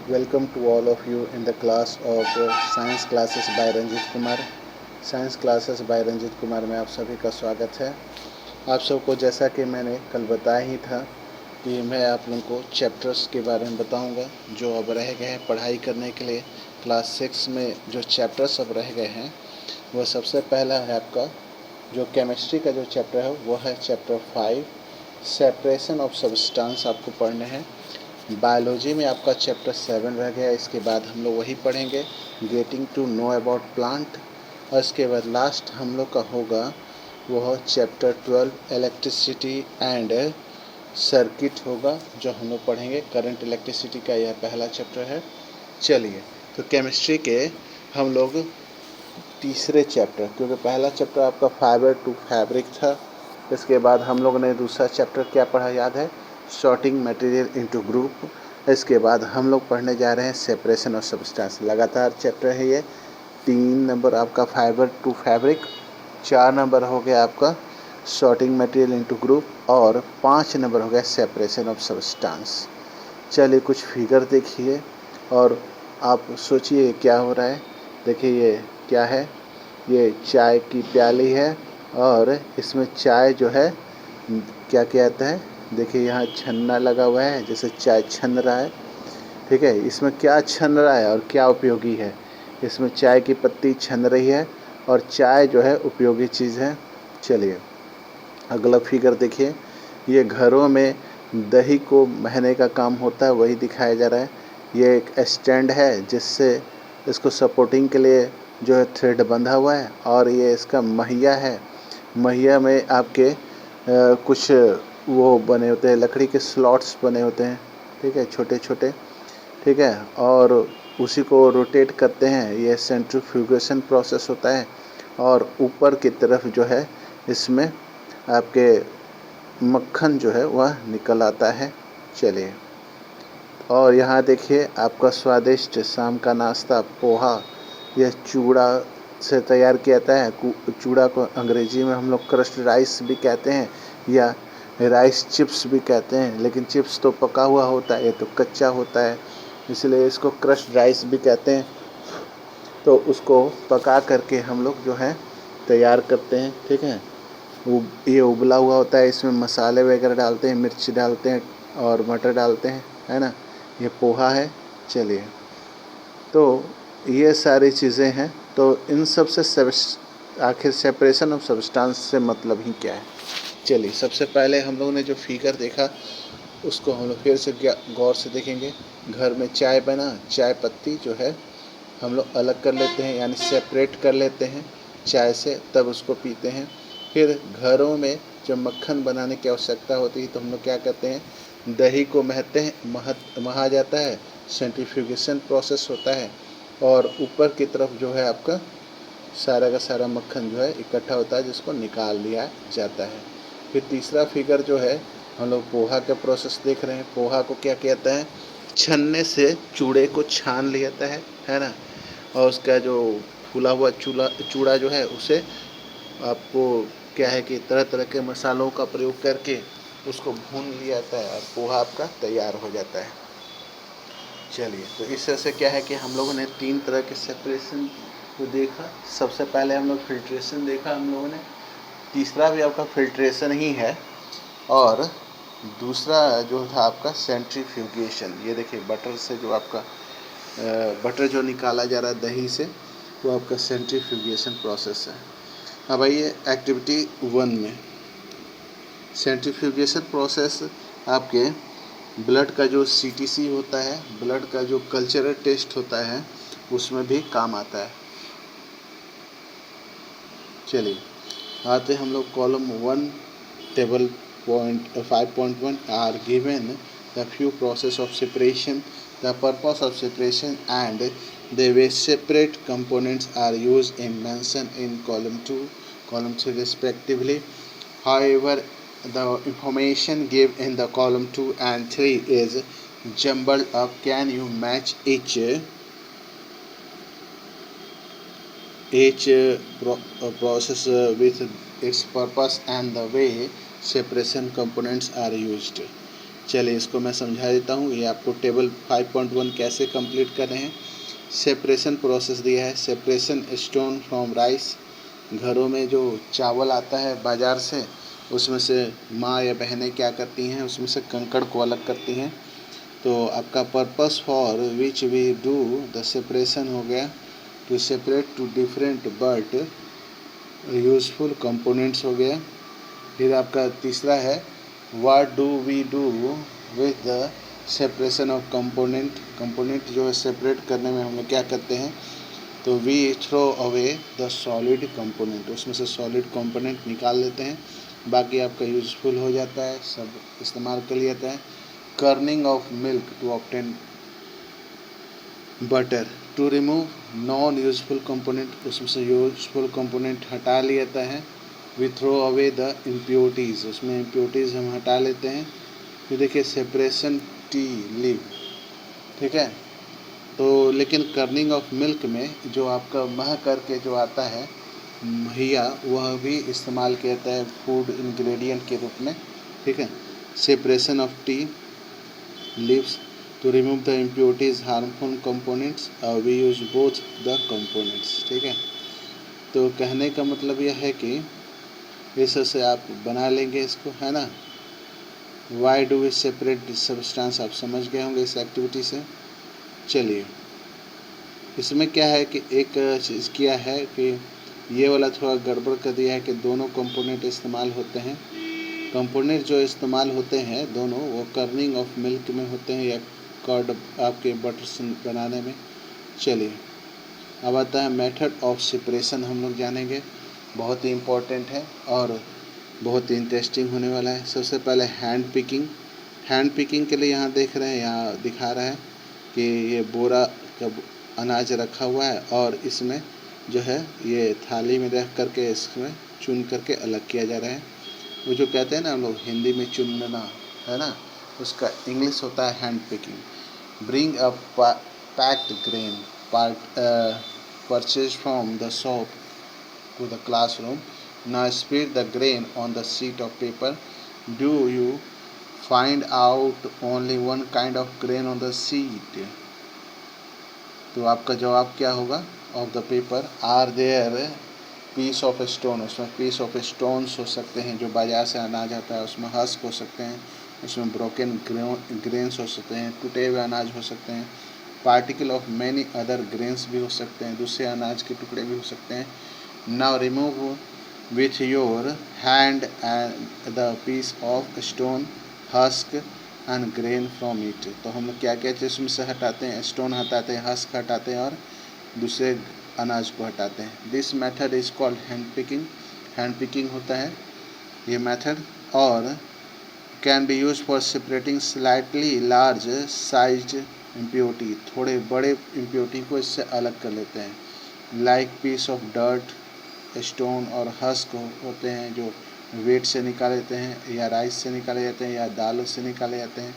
Welcome to all of you in the class of Science Classes by Ranjit Kumar. Science classes bye Ranjit Kumar में आप सभी का स्वागत है। आप सबको जैसा कि मैंने कल बताया ही था कि मैं आप लोगों को चैप्टर्स के बारे में बताऊंगा जो अब रह गए हैं पढ़ाई करने के लिए। क्लास 6 में जो चैप्टर्स अब रह गए हैं वह सबसे पहला है आपका जो केमिस्ट्री का जो चैप्टर है वो है चैप्टर 5 सेपरेशन ऑफ सब्सटेंस आपको पढ़ने हैं। बायोलॉजी में आपका चैप्टर 7 रह गया, इसके बाद हम लोग वही पढ़ेंगे getting to know about plant. और इसके बाद लास्ट हम लोग का होगा वह चैप्टर 12 इलेक्ट्रिसिटी एंड सर्किट होगा जो हम लोग पढ़ेंगे। करंट इलेक्ट्रिसिटी का यह पहला चैप्टर है। चलिए तो केमिस्ट्री के हम लोग तीसरे चैप्टर, क्योंकि पहला चैप्टर आपका फाइबर टू फैब्रिक था, इसके बाद हम लोग ने दूसरा चैप्टर क्या पढ़ा याद है, सॉर्टिंग मटेरियल इनटू ग्रुप। इसके बाद हम लोग पढ़ने जा रहे हैं सेपरेशन ऑफ सब्सटेंस। लगातार चैप्टर है ये। 3 नंबर आपका फाइबर टू फैब्रिक, 4 नंबर हो गया आपका सॉर्टिंग मटेरियल इनटू ग्रुप और 5 नंबर हो गया सेपरेशन ऑफ सब्सटेंस। चलिए कुछ फिगर देखिए और आप सोचिए क्या हो रहा है। देखिए ये क्या है, ये चाय की प्याली है और इसमें चाय जो है क्या कहता है, देखिए यहाँ छन्ना लगा हुआ है जैसे चाय छन रहा है। ठीक है, इसमें क्या छन रहा है और क्या उपयोगी है, इसमें चाय की पत्ती छन रही है और चाय जो है उपयोगी चीज़ है। चलिए अगला फिगर देखिए, ये घरों में दही को महने का काम होता है वही दिखाया जा रहा है। ये एक स्टैंड है जिससे इसको सपोर्टिंग के लिए जो है थ्रेड बंधा हुआ है और ये इसका महिया है। महिया में आपके कुछ वो बने होते हैं, लकड़ी के स्लॉट्स बने होते हैं, ठीक है, छोटे छोटे, ठीक है, और उसी को रोटेट करते हैं। ये सेंट्रीफ्यूगेशन प्रोसेस होता है और ऊपर की तरफ जो है इसमें आपके मक्खन जो है वह निकल आता है। चलिए और यहाँ देखिए आपका स्वादिष्ट शाम का नाश्ता पोहा, यह चूड़ा से तैयार किया जाता है। चूड़ा को अंग्रेजी में हम लोग क्रस्ट राइस भी कहते हैं या राइस चिप्स भी कहते हैं, लेकिन चिप्स तो पका हुआ होता है, ये तो कच्चा होता है, इसलिए इसको क्रस्ट राइस भी कहते हैं। तो उसको पका करके हम लोग जो है तैयार करते हैं, ठीक है। ये उबला हुआ होता है, इसमें मसाले वगैरह डालते हैं, मिर्च डालते हैं और मटर डालते हैं, है ना। ये पोहा है। चलिए तो ये सारी चीज़ें हैं। तो इन सब से आखिर सेपरेशन ऑफ सब्सटेंस से मतलब ही क्या है। चलिए सबसे पहले हम लोगों ने जो फिगर देखा उसको हम लोग फिर से गौर से देखेंगे। घर में चाय बना, चाय पत्ती जो है हम लोग अलग कर लेते हैं, यानी सेपरेट कर लेते हैं चाय से, तब उसको पीते हैं। फिर घरों में जब मक्खन बनाने की आवश्यकता होती है तो हम लोग क्या करते हैं, दही को महा जाता है, सेंट्रीफ्यूगेशन प्रोसेस होता है और ऊपर की तरफ जो है आपका सारा का सारा मक्खन जो है इकट्ठा होता है जिसको निकाल लिया जाता है। फिर तीसरा फिगर जो है हम लोग पोहा का प्रोसेस देख रहे हैं। पोहा को क्या कहता है, छन्ने से चूड़े को छान लिया जाता है ना, और उसका जो फूला हुआ चूड़ा जो है उसे आपको क्या है कि तरह तरह के मसालों का प्रयोग करके उसको भून लिया जाता है और पोहा आपका तैयार हो जाता है। चलिए तो इस तरह से क्या है कि हम लोगों ने 3 तरह के सेपरेशन को देखा। सबसे पहले हम लोग फिल्ट्रेशन देखा हम लोगों ने, तीसरा भी आपका फिल्ट्रेशन ही है और दूसरा जो था आपका सेंट्रीफ्यूगेशन। ये देखिए बटर से जो आपका बटर जो निकाला जा रहा है दही से, वो आपका सेंट्रीफ्यूगेशन प्रोसेस है। अब आइए एक्टिविटी 1 में। सेंट्रीफ्यूगेशन प्रोसेस आपके ब्लड का जो CTC होता है, ब्लड का जो कल्चरल टेस्ट होता है, उसमें भी काम आता है। चलिए आते हम लोग column 1 table point 5.1 are given the few process of separation, the purpose of separation and the way separate components are used in mention in column 2, column 3 respectively. However, the information given in the column 2 and 3 is jumbled up. Can you match each process with its purpose and the way separation components are used? चलिए इसको मैं समझा देता हूँ। ये आपको table 5.1 कैसे complete कर रहे हैं। सेपरेशन प्रोसेस दिया है। Separation stone from rice. घरों में जो चावल आता है बाज़ार से, उसमें से माँ या बहनें क्या करती हैं, उसमें से कंकड़ को अलग करती हैं। तो आपका purpose for which we do the separation हो गया to separate two different but useful components हो गया। फिर आपका तीसरा है what do we do with the separation of component. Component जो है सेपरेट करने में हम लोग क्या करते हैं, तो we throw away the solid component, उसमें से सॉलिड कंपोनेंट निकाल लेते हैं, बाकी आपका यूजफुल हो जाता है, सब इस्तेमाल कर लिया जाता है। Churning of milk to obtain butter to remove non useful component, उसमें से यूजफुल कंपोनेंट हटा लिया जाता है। We throw away the impurities, उसमें इम्प्योरिटीज़ हम हटा लेते हैं। फिर देखिए सेपरेशन टी लीव, ठीक है। तो लेकिन कर्निंग ऑफ मिल्क में जो आपका मह करके जो आता है महिया, वह भी इस्तेमाल किया जाता है फूड इंग्रेडिएंट के रूप में, ठीक है। Separation of tea leaves to remove the impurities harmful components, we use both the components, ठीक है। तो कहने का मतलब यह है कि इस से आप बना लेंगे इसको, है ना। Why do we separate this substance, आप समझ गए होंगे इस एक्टिविटी से। चलिए इसमें क्या है कि एक चीज़ किया है कि ये वाला थोड़ा गड़बड़ कर दिया है कि दोनों कंपोनेंट इस्तेमाल होते हैं। कंपोनेंट जो इस्तेमाल होते हैं दोनों, वो कर्निंग ऑफ मिल्क में होते हैं या कर्ड आपके बटर बनाने में। चलिए अब आता है मेथड ऑफ सेपरेशन, हम लोग जानेंगे, बहुत ही इम्पोर्टेंट है और बहुत ही इंटरेस्टिंग होने वाला है। सबसे पहले हैंड पिकिंग। हैंड पिकिंग के लिए यहाँ देख रहे हैं, यहाँ दिखा रहा है कि ये बोरा का अनाज रखा हुआ है और इसमें जो है ये थाली में रख करके इसमें चुन करके अलग किया जा रहा है। वो जो कहते हैं ना हम लोग हिंदी में चुनना, है ना, उसका इंग्लिश होता है hand picking. Bring a packed grain purchase from the shop to the classroom. Now spread the grain on the sheet of paper. Do you find out only one kind of grain on the sheet? तो आपका जवाब क्या होगा, of the paper are there piece of stone, उसमें piece of stones हो सकते हैं जो बाजार से अनाज आता है, उसमें हस्क हो सकते हैं, उसमें ब्रोकन ग्रेन्स हो सकते हैं, टूटे हुए अनाज हो सकते हैं, particle of many other grains भी हो सकते हैं, दूसरे अनाज के टुकड़े भी हो सकते हैं। Now remove with your hand and the piece of stone husk and grain from it. तो हम लोग क्या क्या चीज़ में से हटाते हैं, स्टोन हटाते हैं, हस्क हटाते हैं और दूसरे अनाज को हटाते हैं। This method is called hand picking. Hand picking होता है ये मेथड, और can be use for separating slightly large size impurity, थोड़े बड़े इम्प्योरिटी को इससे अलग कर लेते हैं। Like piece of dirt, stone और हस्क होते हैं जो वेट से निकाले जाते हैं या राइस से निकाले जाते हैं या दालों से निकाले जाते हैं।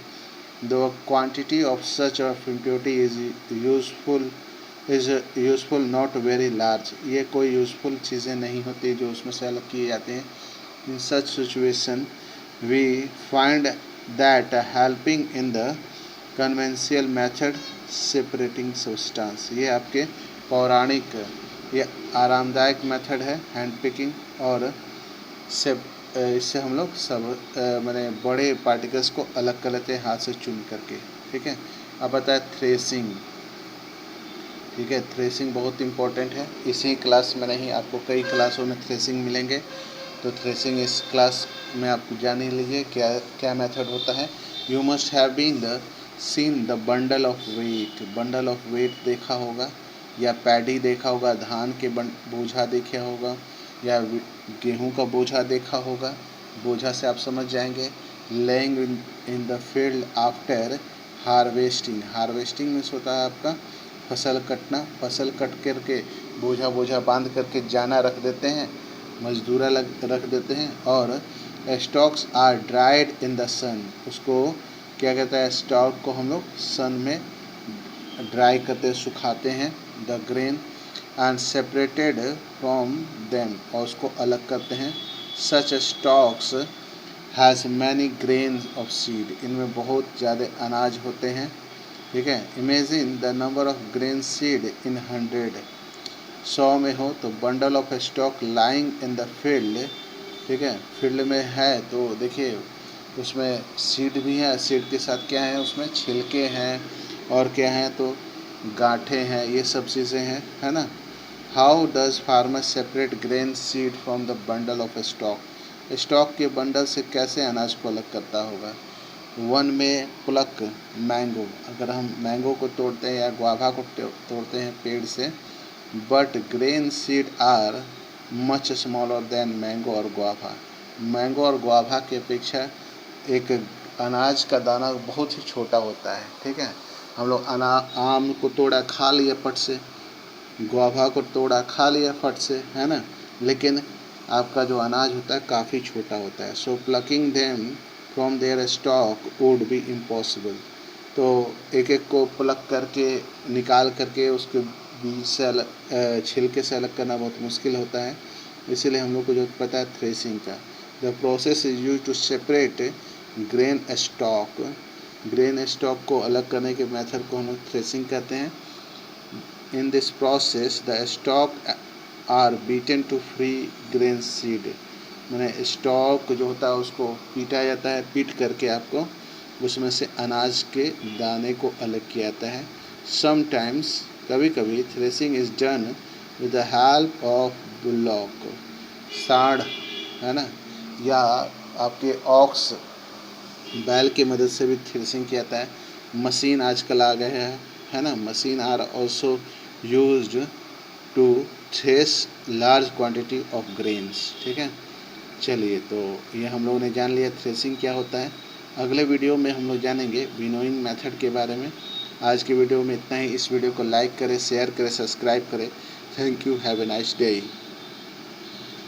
The quantity of such of impurity is useful not very large, ये कोई यूज़फुल चीज़ें नहीं होती जो उसमें से अलग किए जाते हैं। In such situation we find that helping in the conventional method separating substance, ये आपके पौराणिक, ये आरामदायक मेथड है हैंड पिकिंग, और इससे हम लोग सब मैंने बड़े पार्टिकल्स को अलग कर लेते हैं हाथ से चुन करके, ठीक है। अब बताए थ्रेसिंग, ठीक है। थ्रेसिंग बहुत इंपॉर्टेंट है, इसी क्लास में नहीं आपको कई क्लासों में थ्रेसिंग मिलेंगे। तो थ्रेसिंग इस क्लास में आप जान ही लीजिए क्या क्या मेथड होता है। You must have been the seen the bundle of weight, bundle of weight देखा होगा, या पैडी देखा होगा, धान के बोझा देखा होगा, या गेहूं का बोझा देखा होगा। बोझा से आप समझ जाएंगे। Laying in the field after harvesting, harvesting means होता है आपका फसल कटना, फसल कट करके बोझा बोझा बांध करके जाना रख देते हैं, मजदूरा रख देते हैं। और stalks are dried in the sun, उसको क्या कहता है, स्टॉक को हम लोग सन में ड्राई करते सुखाते हैं। The grain and separated from them, और उसको अलग करते हैं। Such stalks has many grains of seed, इनमें बहुत ज़्यादा अनाज होते हैं। ठीक है, imagine the number of grain seed in 100, 100 में हो तो bundle of stalk lying in the field. ठीक है, फील्ड में है तो देखिए उसमें सीड भी है, सीड के साथ क्या है, उसमें छिलके हैं और क्या है तो गांठें हैं, ये सब चीज़ें हैं, है ना। How does farmer separate grain seed from the bundle of stock, stock के बंडल से कैसे अनाज को अलग करता होगा। वन में प्लक मैंगो, अगर हम मैंगो को तोड़ते हैं या गुआवा को तोड़ते हैं पेड़ से, but grain seed are much smaller than mango और गुआवा, मैंगो और गुआवा की अपेक्षा एक अनाज का दाना बहुत ही छोटा होता है। ठीक है, हम लोग आम को तोड़ा खा लिया फट से, गुआवा को तोड़ा खा लिया फट से, है ना, लेकिन आपका जो अनाज होता है काफ़ी छोटा होता है। So plucking them from their stalk would be impossible, तो एक एक को प्लक करके निकाल करके उसके बीज से अलग, छिलके से अलग करना बहुत मुश्किल होता है, इसीलिए हम लोग को जो पता है थ्रेसिंग का। The process is use to separate grain stalk, grain stalk को अलग करने के मेथड को हम लोग थ्रेसिंग कहते हैं। In this process the stalk are beaten to free grain seed, मैंने स्टॉक जो होता है उसको पीटा जाता है, पीट करके आपको उसमें से अनाज के दाने को अलग किया जाता है। समटाइम्स, कभी कभी threshing is done with the help of bullock, सांड, है ना, या आपके ऑक्स, बैल की मदद से भी थ्रेसिंग किया जाता है। मशीन आजकल आ गए हैं, है ना, machine are also used to thresh large quantity of grains. ठीक है, चलिए तो ये हम लोगों ने जान लिया थ्रेसिंग क्या होता है। अगले वीडियो में हम लोग जानेंगे विनोइंग मेथड के बारे में। आज की वीडियो में इतना ही। इस वीडियो को लाइक करें, शेयर करें, सब्सक्राइब करें। Thank you, have a nice day.